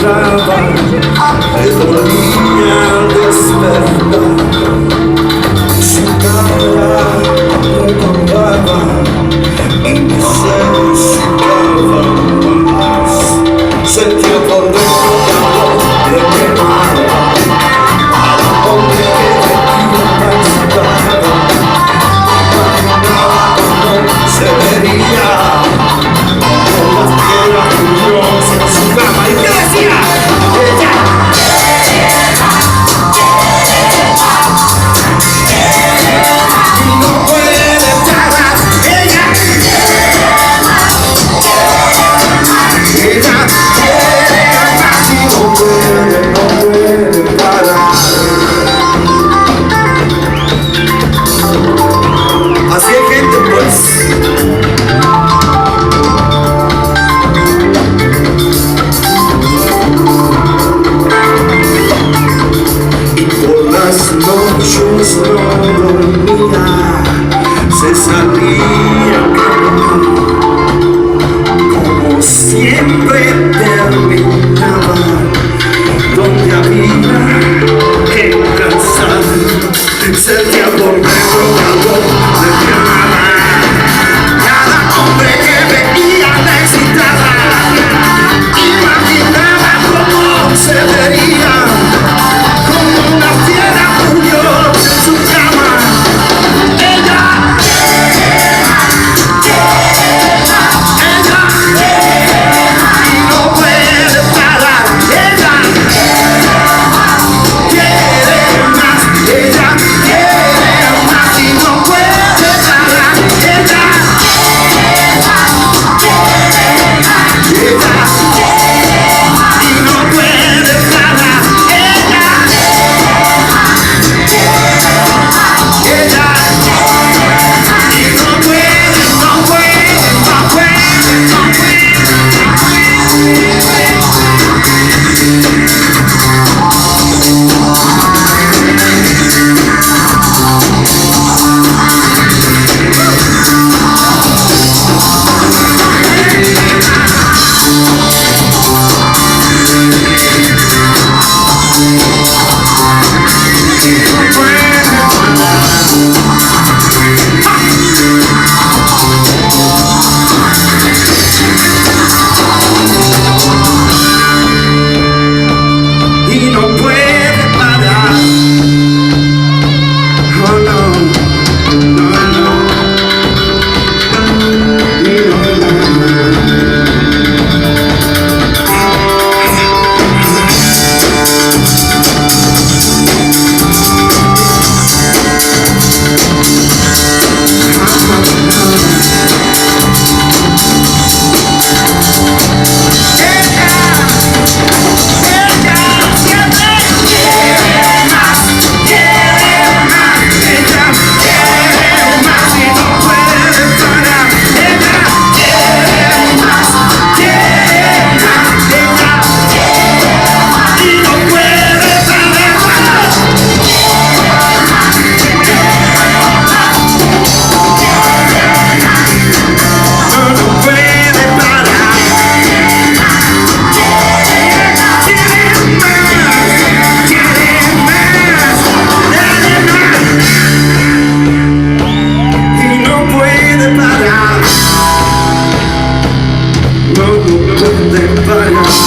encontraba, le dolía al despertar. Su cara recordaba y necesitaba más. Sentía por dentro calor que quemaba al hombre que necesitaba. Imaginaba cómo se vería con las piedras furiosas en su cama. ¿Y qué decía? Ella y no puede parar. Ella y no puede parar. Así hay gente, pues. Noches no dormía, se salía a caminar, como siempre terminaba donde había que cansar. Sentía por dentro calor de quemaba. Cada hombre que veía la excitaba. Imaginaba cómo se vería como una fiera furiosa en su cama. Ella y no puede parar. Ella quiere más. Ella quiere más y no puede parar. Ella y no puede parar. No puede parar.